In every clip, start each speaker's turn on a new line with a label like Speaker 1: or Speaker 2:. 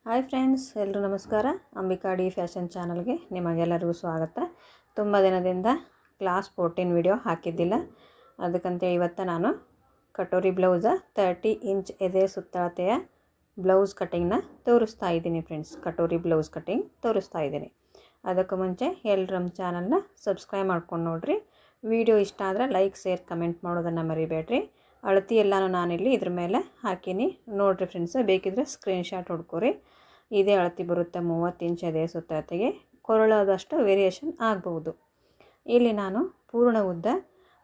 Speaker 1: Hi friends, ಎಲ್ಲರೂ ನಮಸ್ಕಾರ. Ambika D fashion ಚಾನಲ್ಗೆ ನಿಮಗೆಲ್ಲರಿಗೂ ಸ್ವಾಗತ. ತುಂಬ ದಿನದಿಂದ ಕ್ಲಾಸ್ 14 ವಿಡಿಯೋ ಹಾಕಿದ್ದಿಲ್ಲ. ಅದಕ್ಕಂತೇಳಿ ಇವತ್ತು ನಾನು ಕಟೋರಿ ಬ್ಲೌಸ 30 ಇಂಚ್ ಎದೆ ಸುತ್ತಳತೆಯ ಬ್ಲೌಸ್ ಕಟಿಂಗ್ನ ತೋರಿಸ್ತಾ ಇದ್ದೀನಿ ಫ್ರೆಂಡ್ಸ್. ಕಟೋರಿ ಬ್ಲೌಸ್ ಕಟಿಂಗ್ ತೋರಿಸ್ತಾ ಇದ್ದೀನಿ. ಅದಕ್ಕೆ ಮುಂಚೆ ಎಲ್ಲರೂ ನಮ್ಮ ಚಾನಲ್ನ ಸಬ್ಸ್ಕ್ರೈಬ್ ಮಾಡ್ಕೊಂಡು ನೋಡಿರಿ. ವಿಡಿಯೋ ಇಷ್ಟ ಆದರೆ ಲೈಕ್, ಶೇರ್, ಕಮೆಂಟ್ ಮಾಡೋದನ್ನು ಮರಿಬೇಡ್ರಿ. ಅಳತಿ ಎಲ್ಲನೂ ನಾನಿಲ್ಲಿ ಇದ್ರ ಮೇಲೆ ಹಾಕೀನಿ ನೋಡಿರಿ ಫ್ರೆಂಡ್ಸ್. ಬೇಕಿದ್ರೆ ಸ್ಕ್ರೀನ್ಶಾಟ್ ಹೊಡ್ಕೊರಿ. ಇದೇ ಅಳತಿ ಬರುತ್ತೆ 30 ಇಂಚ್ ಎದೆ ಸುತ್ತಳತೆಗೆ. ಕೊರಳಾದಷ್ಟು ವೇರಿಯೇಷನ್ ಆಗ್ಬೋದು. ಇಲ್ಲಿ ನಾನು ಪೂರ್ಣ ಉದ್ದ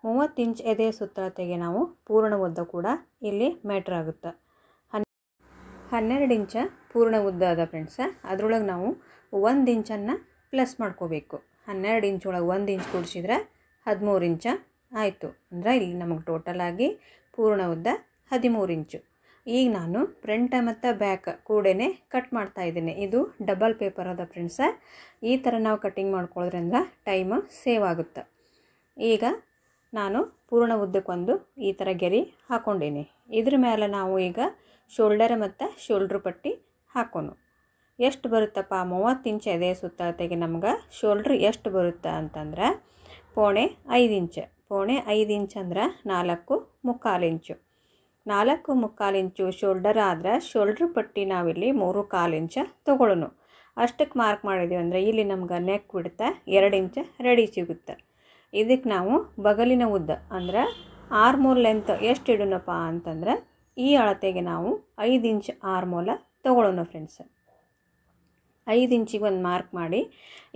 Speaker 1: 30 ಇಂಚ್ ಎದೆ ಸುತ್ತಳತೆಗೆ ನಾವು ಪೂರ್ಣ ಉದ್ದ ಕೂಡ ಇಲ್ಲಿ ಮ್ಯಾಟ್ರ್ ಆಗುತ್ತೆ. 12 ಇಂಚ ಪೂರ್ಣ ಉದ್ದ ಅದ ಫ್ರೆಂಡ್ಸ. ಅದರೊಳಗೆ ನಾವು 1 ಇಂಚನ್ನು ಪ್ಲಸ್ ಮಾಡ್ಕೋಬೇಕು. 12 ಇಂಚ್ ಒಳಗೆ 1 ಇಂಚ್ ಕೂಡಿಸಿದ್ರೆ 13 ಇಂಚ ಆಯಿತು. ಅಂದರೆ ಇಲ್ಲಿ ನಮಗೆ ಟೋಟಲಾಗಿ ಪೂರ್ಣ ಉದ್ದ 13 ಇಂಚು. ಈಗ ನಾನು ಫ್ರಂಟ್ ಮತ್ತು ಬ್ಯಾಕ್ ಕೂಡೇ ಕಟ್ ಮಾಡ್ತಾ ಇದ್ದೀನಿ. ಇದು ಡಬಲ್ ಪೇಪರ್ ಅದ ಫ್ರೆಂಡ್ಸ. ಈ ಥರ ನಾವು ಕಟ್ಟಿಂಗ್ ಮಾಡ್ಕೊಳ್ಳೋದ್ರಿಂದ ಟೈಮ್ ಸೇವ್ ಆಗುತ್ತೆ. ಈಗ ನಾನು ಪೂರ್ಣ ಉದ್ದಕ್ಕೊಂದು ಈ ಥರ ಗೆರೆ ಹಾಕ್ಕೊಂಡೀನಿ. ಇದ್ರ ಮೇಲೆ ನಾವು ಈಗ ಶೋಲ್ಡರ್ ಮತ್ತು ಶೋಲ್ಡ್ರ್ ಪಟ್ಟಿ ಹಾಕೋಣ. ಎಷ್ಟು ಬರುತ್ತಪ್ಪ 30 ಇಂಚ್ ಎದೆ ಸುತ್ತಳತೆಗೆ ನಮ್ಗೆ ಶೋಲ್ಡ್ರ್ ಎಷ್ಟು ಬರುತ್ತೆ ಅಂತಂದ್ರೆ 0.5 ಇಂಚ್. 0.5 ಇಂಚ್ ಅಂದ್ರೆ 4.25 ಇಂಚು. 4.25 ಇಂಚು ಶೋಲ್ಡರ್ ಆದ್ರೆ ಶೋಲ್ಡ್ರ್ ಪಟ್ಟಿ ನಾವಿಲ್ಲಿ 3.25 ಇಂಚ್ ತೊಗೊಳ್ಳೋಣ. ಅಷ್ಟಕ್ಕೆ ಮಾರ್ಕ್ ಮಾಡಿದ್ದೀವಿ ಅಂದರೆ ಇಲ್ಲಿ ನಮ್ಗೆ ನೆಕ್ ಬಿಡುತ್ತೆ 2 ಇಂಚ್ ರೆಡಿ ಸಿಗುತ್ತೆ. ಇದಕ್ಕೆ ನಾವು ಬಗಲಿನ ಉದ್ದ ಅಂದರೆ ಆರ್ಮೋಲ್ ಲೆಂತ್ ಎಷ್ಟು ಇಡೋಣಪ್ಪ ಅಂತಂದ್ರೆ ಈ ಅಳತೆಗೆ ನಾವು 5 ಇಂಚ್ ಆರ್ಮೋಲ ತೊಗೊಳ್ಳೋಣ ಫ್ರೆಂಡ್ಸ್. 5 ಇಂಚಿಗೆ ಒಂದು ಮಾರ್ಕ್ ಮಾಡಿ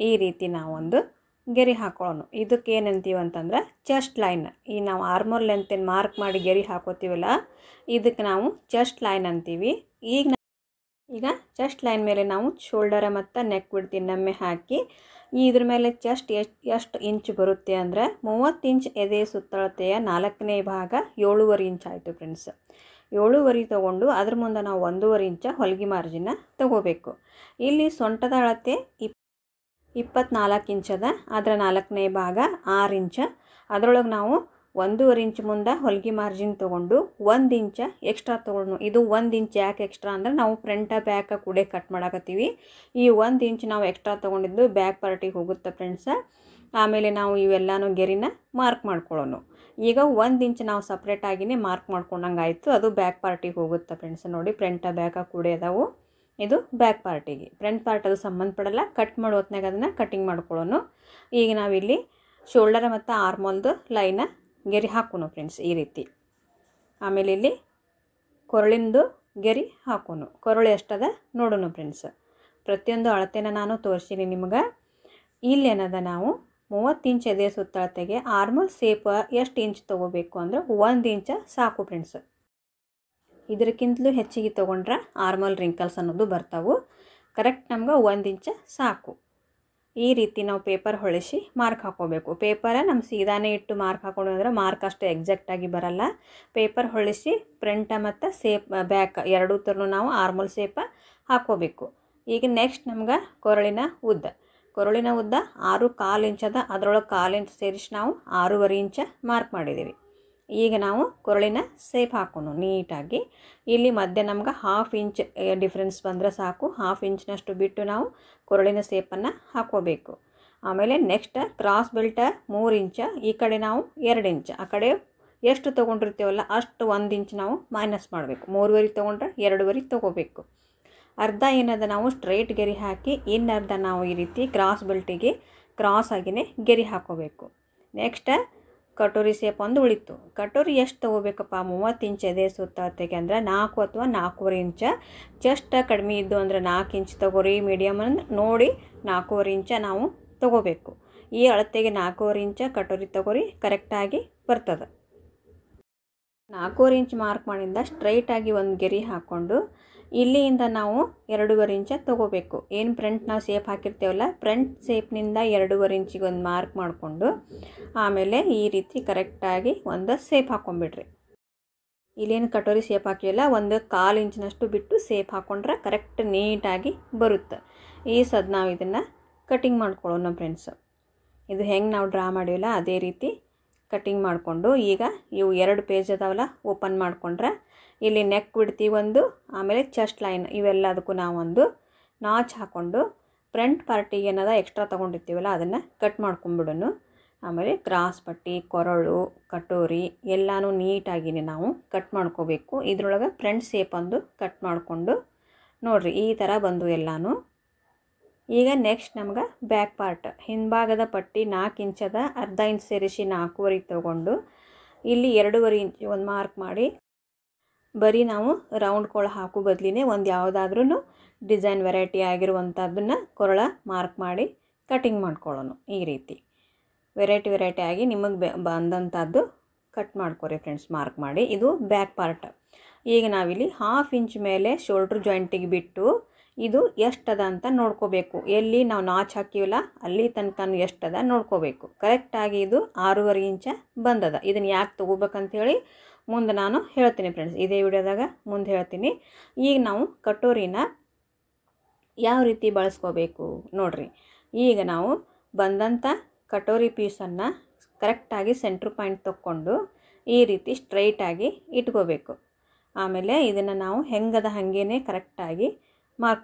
Speaker 1: ಈ ರೀತಿ ನಾವೊಂದು ಗೆರೆ ಹಾಕೊಳ್ಳೋಣ. ಇದಕ್ಕೆ ಏನಂತೀವಿ ಅಂತಂದ್ರೆ ಚೆಸ್ಟ್ ಲೈನ್. ಈ ನಾವು ಆರ್ಮೋಲ್ ಲೆಂತೇನು ಮಾರ್ಕ್ ಮಾಡಿ ಗೆರೆ ಹಾಕೋತೀವಲ್ಲ, ಇದಕ್ಕೆ ನಾವು ಚೆಸ್ಟ್ ಲೈನ್ ಅಂತೀವಿ. ಈಗ ಚೆಸ್ಟ್ ಲೈನ್ ಮೇಲೆ ನಾವು ಶೋಲ್ಡರ ಮತ್ತು ನೆಕ್ ಬಿಡ್ತಿ ಇನ್ನೊಮ್ಮೆ ಹಾಕಿ ಇದ್ರ ಮೇಲೆ ಚೆಸ್ಟ್ ಎಷ್ಟು ಇಂಚ್ ಬರುತ್ತೆ ಅಂದರೆ 30 ಇಂಚ್ ಎದೆ ಸುತ್ತಳತೆಯ 4ನೇ ಭಾಗ 7.5 ಇಂಚ್ ಆಯಿತು ಫ್ರೆಂಡ್ಸ್. 7.5 ತೊಗೊಂಡು ಅದ್ರ ಮುಂದೆ ನಾವು 1.5 ಇಂಚ ಹೊಲಿಗೆ ಮಾರ್ಜಿನ ತೊಗೋಬೇಕು. ಇಲ್ಲಿ ಸೊಂಟದ ಅಳತೆ 24 ಇಂಚ್ ಅದ. ಅದರ 4ನೇ ಭಾಗ 6 ಇಂಚ. ಅದರೊಳಗೆ ನಾವು 1.5 ಇಂಚ್ ಮುಂದೆ ಹೊಲಿಗೆ ಮಾರ್ಜಿನ್ ತೊಗೊಂಡು 1 ಇಂಚ ಎಕ್ಸ್ಟ್ರಾ ತೊಗೊಂಡು. ಇದು 1 ಇಂಚ್ ಯಾಕೆ ಎಕ್ಸ್ಟ್ರಾ ಅಂದರೆ ನಾವು ಫ್ರಂಟ ಬ್ಯಾಕ್ ಕೂಡ ಕಟ್ ಮಾಡಕತ್ತೀವಿ. ಈ 1 ಇಂಚ್ ನಾವು ಎಕ್ಸ್ಟ್ರಾ ತೊಗೊಂಡಿದ್ದು ಬ್ಯಾಕ್ ಪಾರ್ಟಿಗೆ ಹೋಗುತ್ತೆ ಫ್ರೆಂಡ್ಸ. ಆಮೇಲೆ ನಾವು ಇವೆಲ್ಲನೂ ಗೆರಿನ ಮಾರ್ಕ್ ಮಾಡ್ಕೊಳ್ಳೋಣ. ಈಗ 1 ಇಂಚ್ ನಾವು ಸಪ್ರೇಟಾಗಿಯೇ ಮಾರ್ಕ್ ಮಾಡ್ಕೊಂಡಂಗೆ ಆಯಿತು. ಅದು ಬ್ಯಾಕ್ ಪಾರ್ಟಿಗೆ ಹೋಗುತ್ತೆ ಫ್ರೆಂಡ್ಸ್. ನೋಡಿ ಫ್ರಂಟ ಬ್ಯಾಕ ಕೂಡ ಅದಾವು. ಇದು ಬ್ಯಾಕ್ ಪಾರ್ಟಿಗೆ. ಫ್ರಂಟ್ ಪಾರ್ಟ್ ಅದು ಸಂಬಂಧಪಡಲ್ಲ. ಕಟ್ ಮಾಡೋ ಹೊತ್ನಾಗ ಅದನ್ನು ಕಟಿಂಗ್ ಮಾಡ್ಕೊಳ್ಳೋಣ. ಈಗ ನಾವಿಲ್ಲಿ ಶೋಲ್ಡರ್ ಮತ್ತು ಆರ್ಮೋಲ್ದು ಲೈನ ಗೆರೆ ಹಾಕೋಣ ಫ್ರೆಂಡ್ಸ್ ಈ ರೀತಿ. ಆಮೇಲೆ ಇಲ್ಲಿ ಕೊರಳಿಂದು ಗೆರೆ ಹಾಕೋಣ. ಕೊರಳು ಎಷ್ಟದ ನೋಡೋಣ ಫ್ರೆಂಡ್ಸ್. ಪ್ರತಿಯೊಂದು ಅಳತೆನ ನಾನು ತೋರಿಸ್ತೀನಿ ನಿಮ್ಗೆ. ಇಲ್ಲೇನದ ನಾವು 30 ಇಂಚ್ ಎದೆ ಸುತ್ತಳತೆಗೆ ಆರ್ಮೋಲ್ ಸೇಪ್ ಎಷ್ಟು ಇಂಚ್ ತೊಗೋಬೇಕು ಅಂದ್ರೆ 1 ಇಂಚ ಸಾಕು ಫ್ರೆಂಡ್ಸ್. ಇದಕ್ಕಿಂತಲೂ ಹೆಚ್ಚಿಗೆ ತೊಗೊಂಡ್ರೆ ಆರ್ಮಲ್ ರಿಂಕಲ್ಸ್ ಅನ್ನೋದು ಬರ್ತಾವೆ. ಕರೆಕ್ಟ್ ನಮ್ಗೆ 1 ಇಂಚ ಸಾಕು. ಈ ರೀತಿ ನಾವು ಪೇಪರ್ ಹೊಳಿಸಿ ಮಾರ್ಕ್ ಹಾಕೋಬೇಕು. ಪೇಪರ ನಮ್ಮ ಸೀದಾನೇ ಇಟ್ಟು ಮಾರ್ಕ್ ಹಾಕೊಂಡು ಅಂದರೆ ಮಾರ್ಕ್ ಅಷ್ಟು ಎಕ್ಸಾಕ್ಟಾಗಿ ಬರಲ್ಲ. ಪೇಪರ್ ಹೊಳಿಸಿ ಫ್ರಂಟ ಮತ್ತು ಸೇಪ್ ಬ್ಯಾಕ್ ಎರಡೂ ಥರನೂ ನಾವು ಆರ್ಮಲ್ ಸೇಪ ಹಾಕೋಬೇಕು. ಈಗ ನೆಕ್ಸ್ಟ್ ನಮ್ಗೆ ಕೊರಳಿನ ಉದ್ದ 6.25 ಇಂಚ್ ಅದ. ಅದರೊಳಗೆ 1/4 ಇಂಚ್ ಸೇರಿಸಿ ನಾವು 6.5 ಇಂಚ ಮಾರ್ಕ್ ಮಾಡಿದ್ದೀವಿ. ಈಗ ನಾವು ಕೊರಳಿನ ಸೇಪ್ ಹಾಕೋಣ ನೀಟಾಗಿ. ಇಲ್ಲಿ ಮಧ್ಯೆ ನಮ್ಗೆ 1/2 ಇಂಚ್ ಡಿಫ್ರೆನ್ಸ್ ಬಂದರೆ ಸಾಕು. 1/2 ಇಂಚ್ನಷ್ಟು ಬಿಟ್ಟು ನಾವು ಕೊರಳಿನ ಸೇಪನ್ನು ಹಾಕೋಬೇಕು. ಆಮೇಲೆ ನೆಕ್ಸ್ಟ್ ಕ್ರಾಸ್ ಬೆಲ್ಟ 3 ಇಂಚ. ಈ ಕಡೆ ನಾವು 2 ಇಂಚ್. ಆ ಕಡೆ ಎಷ್ಟು ತೊಗೊಂಡಿರ್ತೀವಲ್ಲ ಅಷ್ಟು 1 ಇಂಚ್ ನಾವು ಮೈನಸ್ ಮಾಡಬೇಕು. 3.5 ತೊಗೊಂಡ್ರೆ 2.5 ತೊಗೋಬೇಕು. ಅರ್ಧ ಏನದ ನಾವು ಸ್ಟ್ರೈಟ್ ಗೆರೆ ಹಾಕಿ ಇನ್ನರ್ಧ ನಾವು ಈ ರೀತಿ ಕ್ರಾಸ್ ಬೆಲ್ಟಿಗೆ ಕ್ರಾಸ್ ಆಗಿಯೇ ಗೆರೆ ಹಾಕೋಬೇಕು. ನೆಕ್ಸ್ಟ್ ಕಟೋರಿ ಸೇಪ್ ಒಂದು ಉಳಿತು. ಕಟೋರಿ ಎಷ್ಟು ತೊಗೋಬೇಕಪ್ಪ 30 ಇಂಚ್ ಎದೆ ಸುತ್ತಳತೆಗೆ ಅಂದರೆ 4 ಅಥವಾ 4.5 ಇಂಚ. ಜಸ್ಟ್ ಕಡಿಮೆ ಇದ್ದು ಅಂದರೆ 4 ಇಂಚ್ ತೊಗೋರಿ. ಮೀಡಿಯಮ್ ಅಂದ್ರೆ ನೋಡಿ 4.5 ಇಂಚ ನಾವು ತೊಗೋಬೇಕು. ಈ ಅಳತೆಗೆ 4.5 ಇಂಚ ಕಟೋರಿ ತೊಗೋರಿ, ಕರೆಕ್ಟಾಗಿ ಬರ್ತದೆ. 4.5 ಇಂಚ್ ಮಾರ್ಕ್ ಮಾಡಿಂದ ಸ್ಟ್ರೈಟಾಗಿ ಒಂದು ಗೆರೆ ಹಾಕ್ಕೊಂಡು ಇಲ್ಲಿಂದ ನಾವು 2.5 ಇಂಚ ತೊಗೋಬೇಕು. ಏನು ಫ್ರಂಟ್ ನಾವು ಸೇಪ್ ಹಾಕಿರ್ತೇವಲ್ಲ, ಫ್ರಂಟ್ ಸೇಪ್ನಿಂದ 2.5 ಇಂಚಿಗೆ ಒಂದು ಮಾರ್ಕ್ ಮಾಡಿಕೊಂಡು ಆಮೇಲೆ ಈ ರೀತಿ ಕರೆಕ್ಟಾಗಿ ಒಂದು ಸೇಪ್ ಹಾಕ್ಕೊಂಬಿಡ್ರಿ. ಇಲ್ಲೇನು ಕಟೋರಿ ಸೇಪ್ ಹಾಕಿವಲ್ಲ 1/4 ಇಂಚಿನಷ್ಟು ಬಿಟ್ಟು ಸೇಪ್ ಹಾಕ್ಕೊಂಡ್ರೆ ಕರೆಕ್ಟ್ ನೀಟಾಗಿ ಬರುತ್ತೆ. ಈ ಸದ್ ನಾವು ಇದನ್ನು ಕಟಿಂಗ್ ಮಾಡ್ಕೊಳ್ಳೋಣ ಫ್ರೆಂಡ್ಸ್. ಇದು ಹೆಂಗೆ ನಾವು ಡ್ರಾ ಮಾಡಿವಲ್ಲ ಅದೇ ರೀತಿ ಕಟಿಂಗ್ ಮಾಡಿಕೊಂಡು ಈಗ ಇವು 2 ಪೇಜ್ ಅದಾವಲ್ಲ ಓಪನ್ ಮಾಡಿಕೊಂಡ್ರೆ ಇಲ್ಲಿ ನೆಕ್ ಬಿಡ್ತಿ ಒಂದು, ಆಮೇಲೆ ಚೆಸ್ಟ್ ಲೈನ್ ಇವೆಲ್ಲದಕ್ಕೂ ನಾವೊಂದು ನಾಚ್ ಹಾಕ್ಕೊಂಡು ಫ್ರಂಟ್ ಪಾರ್ಟಿಗೆ ಏನದ ಎಕ್ಸ್ಟ್ರಾ ತೊಗೊಂಡಿರ್ತೀವಲ್ಲ ಅದನ್ನು ಕಟ್ ಮಾಡ್ಕೊಂಬಿಡೋಣ. ಆಮೇಲೆ ಕ್ರಾಸ್ ಪಟ್ಟಿ, ಕೊರಳು, ಕಟೋರಿ ಎಲ್ಲನೂ ನೀಟಾಗಿ ನಾವು ಕಟ್ ಮಾಡ್ಕೋಬೇಕು. ಇದ್ರೊಳಗೆ ಫ್ರಂಟ್ ಶೇಪ್ ಒಂದು ಕಟ್ ಮಾಡಿಕೊಂಡು ನೋಡಿರಿ ಈ ಥರ ಬಂದು ಎಲ್ಲನೂ. ಈಗ ನೆಕ್ಸ್ಟ್ ನಮ್ಗೆ ಬ್ಯಾಕ್ ಪಾರ್ಟ್ ಹಿಂಭಾಗದ ಪಟ್ಟಿ 4 ಇಂಚದ, ಅರ್ಧ ಇಂಚ್ ಸೇರಿಸಿ 4.5 ತೊಗೊಂಡು ಇಲ್ಲಿ 2.5 ಇಂಚ್ ಒಂದು ಮಾರ್ಕ್ ಮಾಡಿ, ಬರೀ ನಾವು ರೌಂಡ್ ಕೊಳ ಹಾಕೋ ಬದಲಿನೇ ಒಂದು ಯಾವುದಾದ್ರೂ ಡಿಸೈನ್ ವೆರೈಟಿ ಆಗಿರುವಂಥದ್ದನ್ನು ಕೊರಳ ಮಾರ್ಕ್ ಮಾಡಿ ಕಟಿಂಗ್ ಮಾಡ್ಕೊಳ್ಳೋಣ. ಈ ರೀತಿ ವೆರೈಟಿ ಆಗಿ ನಿಮಗೆ ಬಂದಂಥದ್ದು ಕಟ್ ಮಾಡ್ಕೊರಿ ಫ್ರೆಂಡ್ಸ್, ಮಾರ್ಕ್ ಮಾಡಿ. ಇದು ಬ್ಯಾಕ್ ಪಾರ್ಟ್. ಈಗ ನಾವಿಲ್ಲಿ 1/2 ಇಂಚ್ ಮೇಲೆ ಶೋಲ್ಡ್ರ್ ಜಾಯಿಂಟಿಗೆ ಬಿಟ್ಟು ಇದು ಎಷ್ಟದ ಅಂತ ನೋಡ್ಕೋಬೇಕು. ಎಲ್ಲಿ ನಾವು ನಾಚ್ ಹಾಕಿವಲ್ಲ ಅಲ್ಲಿ ತನಕ ಎಷ್ಟದ ನೋಡ್ಕೋಬೇಕು. ಕರೆಕ್ಟಾಗಿ ಇದು 6.5 ಇಂಚ ಬಂದದ. ಇದನ್ನು ಯಾಕೆ ತೊಗೋಬೇಕಂತೇಳಿ ಮುಂದೆ ನಾನು ಹೇಳ್ತೀನಿ ಫ್ರೆಂಡ್ಸ್, ಇದೇ ವಿಡಿಯೋದಾಗ ಮುಂದೆ ಹೇಳ್ತೀನಿ. ಈಗ ನಾವು ಕಟೋರಿನ ಯಾವ ರೀತಿ ಬಳಸ್ಕೋಬೇಕು ನೋಡಿರಿ. ಈಗ ನಾವು ಬಂದಂಥ ಕಟೋರಿ ಪೀಸನ್ನು ಕರೆಕ್ಟಾಗಿ ಸೆಂಟ್ರ್ ಪಾಯಿಂಟ್ ತೊಗೊಂಡು ಈ ರೀತಿ ಸ್ಟ್ರೈಟಾಗಿ ಇಟ್ಕೋಬೇಕು. ಆಮೇಲೆ ಇದನ್ನು ನಾವು ಹೆಂಗದ ಹಾಗೇ ಕರೆಕ್ಟಾಗಿ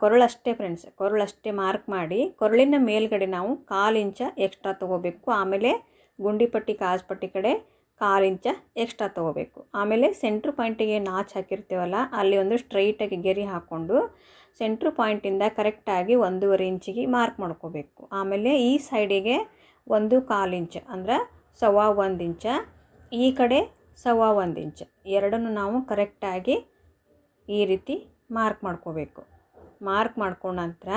Speaker 1: ಕೊರಳಷ್ಟೇ ಫ್ರೆಂಡ್ಸ್, ಕೊರಳಷ್ಟೇ ಮಾರ್ಕ್ ಮಾಡಿ ಕೊರಳಿನ ಮೇಲ್ಗಡೆ ನಾವು 1/4 ಇಂಚ ಎಕ್ಸ್ಟ್ರಾ ತೊಗೋಬೇಕು. ಆಮೇಲೆ ಗುಂಡಿ ಪಟ್ಟಿ ಕಾಜುಪಟ್ಟಿ ಕಡೆ 1/4 ಇಂಚ ಎಕ್ಸ್ಟ್ರಾ ತೊಗೋಬೇಕು. ಆಮೇಲೆ ಸೆಂಟ್ರ್ ಪಾಯಿಂಟಿಗೆ ನಾಚ್ ಹಾಕಿರ್ತೀವಲ್ಲ ಅಲ್ಲಿ ಒಂದು ಸ್ಟ್ರೈಟಾಗಿ ಗೆರೆ ಹಾಕ್ಕೊಂಡು ಸೆಂಟ್ರ್ ಪಾಯಿಂಟಿಂದ ಕರೆಕ್ಟಾಗಿ 1.5 ಇಂಚಿಗೆ ಮಾರ್ಕ್ ಮಾಡ್ಕೋಬೇಕು. ಆಮೇಲೆ ಈ ಸೈಡಿಗೆ 1/4 ಇಂಚ್ ಅಂದ್ರೆ 1.25 ಇಂಚ, ಈ ಕಡೆ 1.25 ಇಂಚ್, ಎರಡನ್ನು ನಾವು ಕರೆಕ್ಟಾಗಿ ಈ ರೀತಿ ಮಾರ್ಕ್ ಮಾಡ್ಕೋಬೇಕು. ಮಾರ್ಕ್ ಮಾಡ್ಕೊಂಡ ನಂತರ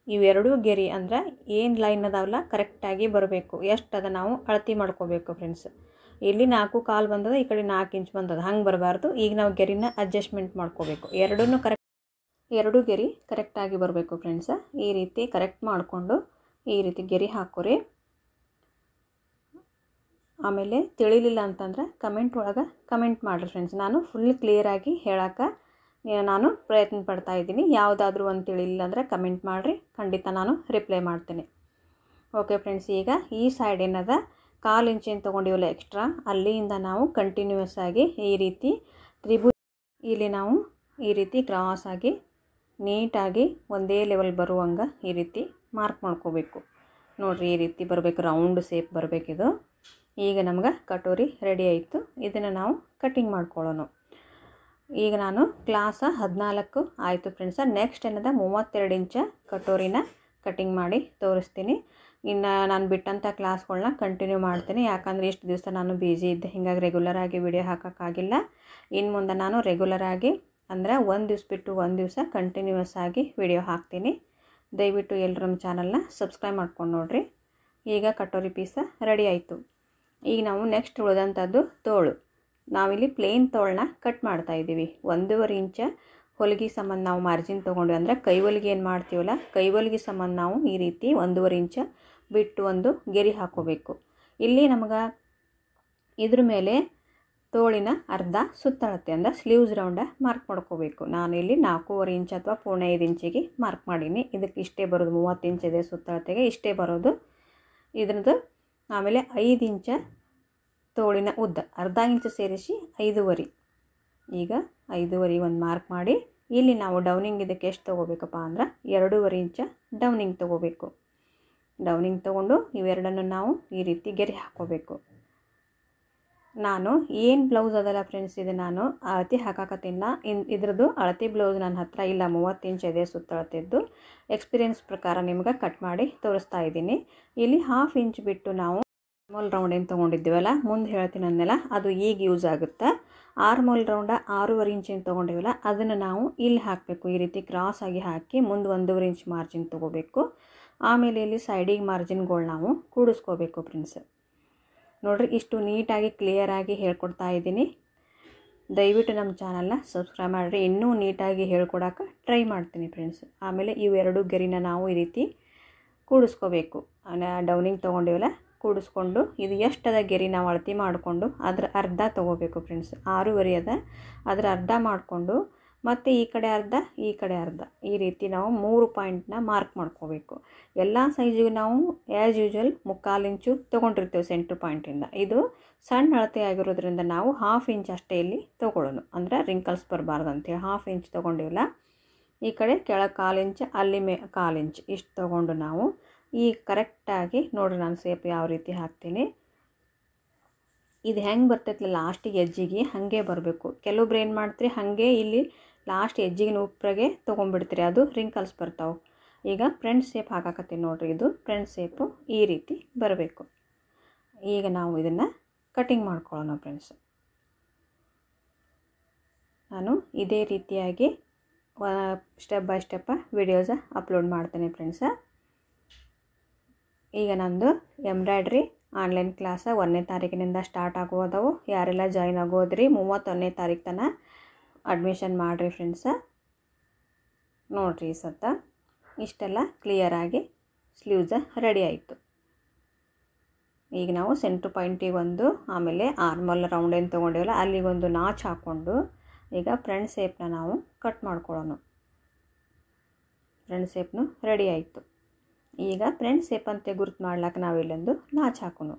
Speaker 1: ಇವೆರಡೂ ಗೆರೆ ಅಂದ್ರೆ ಏನು ಲೈನ್ ಅದಾವಲ್ಲ ಕರೆಕ್ಟಾಗಿ ಬರಬೇಕು. ಎಷ್ಟದ ನಾವು ಅಳತೆ ಮಾಡ್ಕೋಬೇಕು ಫ್ರೆಂಡ್ಸ್. ಇಲ್ಲಿ 4.25 ಬಂದದ, ಈ ಕಡೆ 4 ಇಂಚ್ ಬಂದದ, ಹಂಗೆ ಬರಬಾರ್ದು. ಈಗ ನಾವು ಗೆರಿನ ಅಡ್ಜಸ್ಟ್ಮೆಂಟ್ ಮಾಡ್ಕೋಬೇಕು. ಎರಡೂ ಗೆರೆ ಕರೆಕ್ಟಾಗಿ ಬರಬೇಕು ಫ್ರೆಂಡ್ಸ್. ಈ ರೀತಿ ಕರೆಕ್ಟ್ ಮಾಡಿಕೊಂಡು ಈ ರೀತಿ ಗೆರೆ ಹಾಕೋರಿ. ಆಮೇಲೆ ತಿಳಿಲಿಲ್ಲ ಅಂತಂದ್ರೆ ಕಮೆಂಟ್ ಒಳಗೆ ಕಮೆಂಟ್ ಮಾಡಿರಿ ಫ್ರೆಂಡ್ಸ್. ನಾನು ಫುಲ್ ಕ್ಲಿಯರಾಗಿ ಹೇಳೋಕ್ಕೆ ನಾನು ಪ್ರಯತ್ನ ಪಡ್ತಾ ಇದ್ದೀನಿ. ಯಾವುದಾದ್ರೂ ಒಂದು ತಿಳಿಲಿಲ್ಲ ಅಂದರೆ ಕಮೆಂಟ್ ಮಾಡಿರಿ, ಖಂಡಿತ ನಾನು ರಿಪ್ಲೈ ಮಾಡ್ತೀನಿ. ಓಕೆ ಫ್ರೆಂಡ್ಸ್, ಈಗ ಈ ಸೈಡ್ ಏನದ 1/4 ಇಂಚಿನ ತೊಗೊಂಡಿವಲ್ಲ ಎಕ್ಸ್ಟ್ರಾ, ಅಲ್ಲಿಂದ ನಾವು ಕಂಟಿನ್ಯೂಸ್ ಆಗಿ ಈ ರೀತಿ ಇಲ್ಲಿ ನಾವು ಈ ರೀತಿ ಕ್ರಾಸ್ ಆಗಿ ನೀಟಾಗಿ ಒಂದೇ ಲೆವೆಲ್ ಬರುವಂಗೆ ಈ ರೀತಿ ಮಾರ್ಕ್ ಮಾಡ್ಕೋಬೇಕು. ನೋಡಿರಿ ಈ ರೀತಿ ಬರಬೇಕು, ರೌಂಡ್ ಶೇಪ್ ಬರಬೇಕಿದು. ಈಗ ನಮ್ಗೆ ಕಟೋರಿ ರೆಡಿ ಆಯಿತು. ಇದನ್ನು ನಾವು ಕಟಿಂಗ್ ಮಾಡ್ಕೊಳ್ಳೋಣ. ಈಗ ನಾನು ಕ್ಲಾಸ 14 ಆಯಿತು ಫ್ರೆಂಡ್ಸ. ನೆಕ್ಸ್ಟ್ ಏನದ 32 ಇಂಚ ಕಟೋರಿನ ಕಟಿಂಗ್ ಮಾಡಿ ತೋರಿಸ್ತೀನಿ. ಇನ್ನು ನಾನು ಬಿಟ್ಟಂಥ ಕ್ಲಾಸ್ಗಳನ್ನ ಕಂಟಿನ್ಯೂ ಮಾಡ್ತೀನಿ. ಯಾಕಂದರೆ ಇಷ್ಟು ದಿವಸ ನಾನು ಬ್ಯುಸಿ ಇದ್ದೆ, ಹೀಗಾಗಿ ರೆಗ್ಯುಲರಾಗಿ ವಿಡಿಯೋ ಹಾಕೋಕ್ಕಾಗಿಲ್ಲ. ಇನ್ನು ಮುಂದೆ ನಾನು ರೆಗ್ಯುಲರಾಗಿ ಅಂದರೆ ಒಂದು ದಿವಸ ಬಿಟ್ಟು ಒಂದು ದಿವಸ ಕಂಟಿನ್ಯೂಸ್ ಆಗಿ ವಿಡಿಯೋ ಹಾಕ್ತೀನಿ. ದಯವಿಟ್ಟು ಎಲ್ಲರೂ ನಮ್ಮ ಚಾನಲ್ನ ಸಬ್ಸ್ಕ್ರೈಬ್ ಮಾಡ್ಕೊಂಡು ನೋಡಿರಿ. ಈಗ ಕಟೋರಿ ಪೀಸ ರೆಡಿ ಆಯಿತು. ಈಗ ನಾವು ನೆಕ್ಸ್ಟ್ ಉಳಿದಂಥದ್ದು ತೋಳು. ನಾವಿಲ್ಲಿ ಪ್ಲೇನ್ ತೋಳನ್ನ ಕಟ್ ಮಾಡ್ತಾಯಿದ್ದೀವಿ. 1.5 ಇಂಚ ಹೊಲಿಗೆ ಸಂಬಂಧ ನಾವು ಮಾರ್ಜಿನ್ ತೊಗೊಂಡು ಅಂದರೆ ಕೈವಲಿಗೆ ಏನು ಮಾಡ್ತೀವಲ್ಲ ಕೈವಲಿಗೆ ಸಂಬಂಧ ನಾವು ಈ ರೀತಿ 1.5 ಇಂಚ ಬಿಟ್ಟು ಒಂದು ಗೆರೆ ಹಾಕೋಬೇಕು. ಇಲ್ಲಿ ನಮಗೆ ಇದ್ರ ಮೇಲೆ ತೋಳಿನ ಅರ್ಧ ಸುತ್ತಳತೆ ಅಂದರೆ ಸ್ಲೀವ್ಸ್ ರೌಂಡ ಮಾರ್ಕ್ ಮಾಡ್ಕೋಬೇಕು. ನಾನು ಇಲ್ಲಿ 4.5 ಇಂಚ್ ಅಥವಾ 4.5 ಇಂಚಿಗೆ ಮಾರ್ಕ್ ಮಾಡೀನಿ. ಇದಕ್ಕೆ ಇಷ್ಟೇ ಬರೋದು, 30 ಇಂಚ್ ಇದೆ ಸುತ್ತಳತೆಗೆ, ಇಷ್ಟೇ ಬರೋದು ಇದ್ರದ್ದು. ಆಮೇಲೆ 5 ಇಂಚ ತೋಳಿನ ಉದ್ದ, ಅರ್ಧ ಇಂಚ್ ಸೇರಿಸಿ 5.5. ಈಗ 5.5 ಒಂದು ಮಾರ್ಕ್ ಮಾಡಿ ಇಲ್ಲಿ ನಾವು ಡೌನಿಂಗ್ ಇದಕ್ಕೆ ಎಷ್ಟು ತೊಗೋಬೇಕಪ್ಪ ಅಂದ್ರೆ 2.5 ಇಂಚ ಡೌನಿಂಗ್ ತೊಗೋಬೇಕು. ಡೌನಿಂಗ್ ತೊಗೊಂಡು ಇವೆರಡನ್ನು ನಾವು ಈ ರೀತಿ ಗೆರೆ ಹಾಕ್ಕೋಬೇಕು. ನಾನು ಏನು ಬ್ಲೌಸ್ ಅದಲ್ಲ ಫ್ರೆಂಡ್ಸ್, ಇದು ನಾನು ಅಳತೆ ಹಾಕಾಕತ್ತಿನ. ಇದ್ರದ್ದು ಅಳತೆ ಬ್ಲೌಸ್ ನನ್ನ ಹತ್ರ ಇಲ್ಲ, 30 ಇಂಚ್ ಇದೆ ಸುತ್ತಳತೆದ್ದು. ಎಕ್ಸ್ಪೀರಿಯನ್ಸ್ ಪ್ರಕಾರ ನಿಮ್ಗೆ ಕಟ್ ಮಾಡಿ ತೋರಿಸ್ತಾ ಇದ್ದೀನಿ. ಇಲ್ಲಿ 1/2 ಇಂಚ್ ಬಿಟ್ಟು ನಾವು ಆರ್ಮೋಲ್ ರೌಂಡ್ ಏನು ತೊಗೊಂಡಿದ್ದೀವಲ್ಲ ಮುಂದೆ ಹೇಳ್ತೀನಿ ಅಂದೆಲ್ಲ ಅದು ಈಗ ಯೂಸ್ ಆಗುತ್ತೆ. ಆರ್ಮೋಲ್ ರೌಂಡ 6.5 ಇಂಚ್ ಏನು ತೊಗೊಂಡಿವಲ್ಲ ಅದನ್ನು ನಾವು ಇಲ್ಲಿ ಹಾಕಬೇಕು. ಈ ರೀತಿ ಕ್ರಾಸ್ ಆಗಿ ಹಾಕಿ ಮುಂದೆ 1.5 ಇಂಚ್ ಮಾರ್ಜಿನ್ ತೊಗೋಬೇಕು. ಆಮೇಲೆ ಇಲ್ಲಿ ಸೈಡಿಗೆ ಮಾರ್ಜಿನ್ಗಳು ನಾವು ಕೂಡಿಸ್ಕೋಬೇಕು ಫ್ರೆಂಡ್ಸ್. ನೋಡಿರಿ ಇಷ್ಟು ನೀಟಾಗಿ ಕ್ಲಿಯರಾಗಿ ಹೇಳ್ಕೊಡ್ತಾ ಇದ್ದೀನಿ. ದಯವಿಟ್ಟು ನಮ್ಮ ಚಾನಲ್ನ ಸಬ್ಸ್ಕ್ರೈಬ್ ಮಾಡಿರಿ. ಇನ್ನೂ ನೀಟಾಗಿ ಹೇಳ್ಕೊಡೋಕೆ ಟ್ರೈ ಮಾಡ್ತೀನಿ ಫ್ರೆಂಡ್ಸ್. ಆಮೇಲೆ ಇವೆರಡು ಗೆರಿನ ನಾವು ಈ ರೀತಿ ಕೂಡಿಸ್ಕೋಬೇಕು. ಡೌನಿಂಗ್ ತೊಗೊಂಡಿವಲ್ಲ ಕೂಡಿಸ್ಕೊಂಡು ಇದು ಎಷ್ಟದ ಗೆರೆ ನಾವು ಅಳತೆ ಮಾಡಿಕೊಂಡು ಅದರ ಅರ್ಧ ತೊಗೋಬೇಕು ಫ್ರೆಂಡ್ಸ್. 6.5 ಅದ, ಅದರ ಅರ್ಧ ಮಾಡಿಕೊಂಡು ಮತ್ತು ಈ ಕಡೆ ಅರ್ಧ ಈ ಕಡೆ ಅರ್ಧ ಈ ರೀತಿ ನಾವು 3 ಪಾಯಿಂಟ್ನ ಮಾರ್ಕ್ ಮಾಡ್ಕೋಬೇಕು. ಎಲ್ಲ ಸೈಜಿಗೂ ನಾವು ಆ್ಯಸ್ ಯೂಶ್ವಲ್ 3/4 ಇಂಚು ತೊಗೊಂಡಿರ್ತೇವೆ ಸೆಂಟ್ರ್ ಪಾಯಿಂಟಿಂದ. ಇದು ಸಣ್ಣ ಅಳತೆ ಆಗಿರೋದ್ರಿಂದ ನಾವು 1/2 ಇಂಚ್ ಅಷ್ಟೇ ಇಲ್ಲಿ ತೊಗೊಳ್ಳೋಣ, ಅಂದರೆ ರಿಂಕಲ್ಸ್ ಬರಬಾರ್ದು ಅಂತೇಳಿ 1/2 ಇಂಚ್ ತೊಗೊಂಡಿವಲ್ಲ. ಈ ಕಡೆ ಕೆಳಗೆ 1/4 ಇಂಚ್, ಅಲ್ಲಿ 1/4 ಇಂಚ್ ಇಷ್ಟು ತೊಗೊಂಡು ನಾವು ಈ ಕರೆಕ್ಟಾಗಿ ನೋಡಿರಿ ನಾನು ಸೇಪ್ ಯಾವ ರೀತಿ ಹಾಕ್ತೀನಿ. ಇದು ಹೆಂಗೆ ಬರ್ತೈತಲ್ಲ ಲಾಸ್ಟಿಗೆ ಎಜ್ಜಿಗೆ ಹಾಗೆ ಬರಬೇಕು. ಕೆಲವೊಬ್ರು ಏನು ಮಾಡ್ತೀರಿ ಹಾಗೆ ಇಲ್ಲಿ ಲಾಸ್ಟ್ ಎಜ್ಜಿಗೆ ಉಪ್ಪರಾಗೆ ತೊಗೊಂಡ್ಬಿಡ್ತೀರಿ, ಅದು ರಿಂಕಲ್ಸ್ ಬರ್ತಾವೆ. ಈಗ ಫ್ರಂಟ್ ಸೇಪ್ ಹಾಕಾಕತ್ತೀನಿ ನೋಡಿರಿ, ಇದು ಫ್ರಂಟ್ ಸೇಪು ಈ ರೀತಿ ಬರಬೇಕು. ಈಗ ನಾವು ಇದನ್ನು ಕಟಿಂಗ್ ಮಾಡ್ಕೊಳ್ಳೋಣ ಫ್ರೆಂಡ್ಸ್. ನಾನು ಇದೇ ರೀತಿಯಾಗಿ ಸ್ಟೆಪ್ ಬೈ ಸ್ಟೆಪ್ ವಿಡಿಯೋಸ ಅಪ್ಲೋಡ್ ಮಾಡ್ತೇನೆ ಫ್ರೆಂಡ್ಸ. ಈಗ ನಂದು ಎಂಬ್ರಾಯ್ಡ್ರಿ ಆನ್ಲೈನ್ ಕ್ಲಾಸ 1ನೇ ತಾರೀಕಿನಿಂದ ಸ್ಟಾರ್ಟ್ ಆಗೋದವು. ಯಾರೆಲ್ಲ ಜಾಯ್ನ್ ಆಗೋದ್ರಿ 31ನೇ ತಾರೀಕು ತನಕ ಅಡ್ಮಿಷನ್ ಮಾಡಿರಿ ಫ್ರೆಂಡ್ಸ. ನೋಡಿರಿ ಸತ್ತ ಇಷ್ಟೆಲ್ಲ ಕ್ಲಿಯರಾಗಿ ಸ್ಲೀವ್ಸ ರೆಡಿ ಆಯಿತು. ಈಗ ನಾವು ಸೆಂಟ್ರ್ ಪಾಯಿಂಟಿಗೆ ಒಂದು, ಆಮೇಲೆ ಆರ್ಮಲ್ ರೌಂಡ್ ಏನು ತೊಗೊಂಡಿವಲ್ಲ ಅಲ್ಲಿಗೊಂದು ನಾಚ್ ಹಾಕ್ಕೊಂಡು ಈಗ ಫ್ರಂಟ್ ಸೇಪ್ನ ನಾವು ಕಟ್ ಮಾಡ್ಕೊಳ್ಳೋಣ. ಫ್ರಂಟ್ ಸೇಪ್ನು ರೆಡಿ ಆಯಿತು. ಈಗ ಫ್ರಂಟ್ ಸೇಪ್ ಅಂತ ಗುರ್ತು ಮಾಡ್ಲಿಕ್ಕೆ ನಾವು ಇಲ್ಲೊಂದು ನಾಚ್ ಹಾಕೋಣ.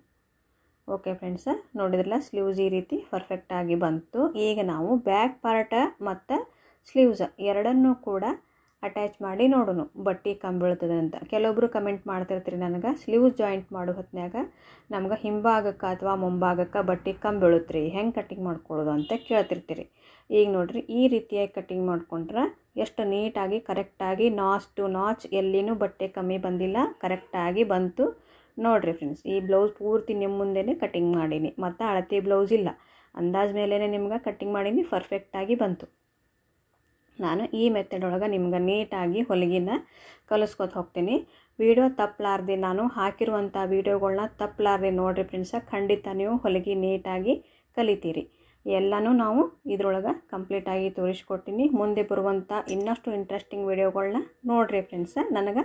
Speaker 1: ಓಕೆ ಫ್ರೆಂಡ್ಸ, ನೋಡಿದ್ರಲ್ಲ ಸ್ಲೀವ್ಸ್ ಈ ರೀತಿ ಪರ್ಫೆಕ್ಟಾಗಿ ಬಂತು. ಈಗ ನಾವು ಬ್ಯಾಕ್ ಪಾರ್ಟ ಮತ್ತು ಸ್ಲೀವ್ಸ್ ಎರಡನ್ನೂ ಕೂಡ ಅಟ್ಯಾಚ್ ಮಾಡಿ ನೋಡೋಣ ಬಟ್ಟೆ ಕಮ್ಮಿ ಬೀಳ್ತದೆ ಅಂತ. ಕೆಲವೊಬ್ಬರು ಕಮೆಂಟ್ ಮಾಡ್ತಿರ್ತೀರಿ ನನಗೆ, ಸ್ಲೀವ್ಸ್ ಜಾಯಿಂಟ್ ಮಾಡೋ ಹೊತ್ನ್ಯಾಗ ನಮ್ಗೆ ಹಿಂಭಾಗಕ್ಕೆ ಅಥವಾ ಮುಂಭಾಗಕ್ಕೆ ಬಟ್ಟೆ ಕಮ್ಮಿ ಬೀಳುತ್ರಿ, ಹೆಂಗೆ ಕಟ್ಟಿಂಗ್ ಮಾಡ್ಕೊಳ್ಳೋದು ಅಂತ ಕೇಳ್ತಿರ್ತೀರಿ. ಈಗ ನೋಡಿರಿ ಈ ರೀತಿಯಾಗಿ ಕಟ್ಟಿಂಗ್ ಮಾಡ್ಕೊಂಡ್ರೆ ಎಷ್ಟು ನೀಟಾಗಿ ಕರೆಕ್ಟಾಗಿ ನಾಚ್ ಟು ನಾಚ್ ಎಲ್ಲಿನೂ ಬಟ್ಟೆ ಕಮ್ಮಿ ಬಂದಿಲ್ಲ, ಕರೆಕ್ಟಾಗಿ ಬಂತು. ನೋಡಿರಿ ಫ್ರೆಂಡ್ಸ್, ಈ ಬ್ಲೌಸ್ ಪೂರ್ತಿ ನಿಮ್ಮ ಮುಂದೆನೇ ಕಟ್ಟಿಂಗ್ ಮಾಡೀನಿ, ಮತ್ತು ಅಳತೆ ಬ್ಲೌಸ್ ಇಲ್ಲ, ಅಂದಾಜು ಮೇಲೇ ನಿಮ್ಗೆ ಕಟ್ಟಿಂಗ್ ಮಾಡೀನಿ, ಪರ್ಫೆಕ್ಟಾಗಿ ಬಂತು. ನಾನು ಈ ಮೆಥಡ್ ಒಳಗೆ ನಿಮ್ಗೆ ನೀಟಾಗಿ ಹೊಲಿಗೆನ ಕಲಿಸ್ಕೊತ ಹೋಗ್ತೀನಿ. ವಿಡಿಯೋ ತಪ್ಪಲಾರ್ದೆ ನಾನು ಹಾಕಿರುವಂಥ ವೀಡಿಯೋಗಳನ್ನ ತಪ್ಪಲಾರ್ದೆ ನೋಡಿರಿ ಫ್ರೆಂಡ್ಸ, ಖಂಡಿತ ನೀವು ಹೊಲಿಗೆ ನೀಟಾಗಿ ಕಲಿತೀರಿ. ಎಲ್ಲನೂ ನಾವು ಇದ್ರೊಳಗೆ ಕಂಪ್ಲೀಟಾಗಿ ತೋರಿಸ್ಕೊಡ್ತೀನಿ. ಮುಂದೆ ಬರುವಂಥ ಇನ್ನಷ್ಟು ಇಂಟ್ರೆಸ್ಟಿಂಗ್ ವೀಡಿಯೋಗಳನ್ನ ನೋಡಿರಿ ಫ್ರೆಂಡ್ಸ, ನನಗೆ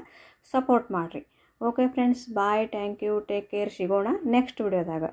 Speaker 1: ಸಪೋರ್ಟ್ ಮಾಡಿರಿ. Okay friends, bye, thank you, take care. ಸಿಗೋಣ ನೆಕ್ಸ್ಟ್ ವಿಡಿಯೋದಾಗ.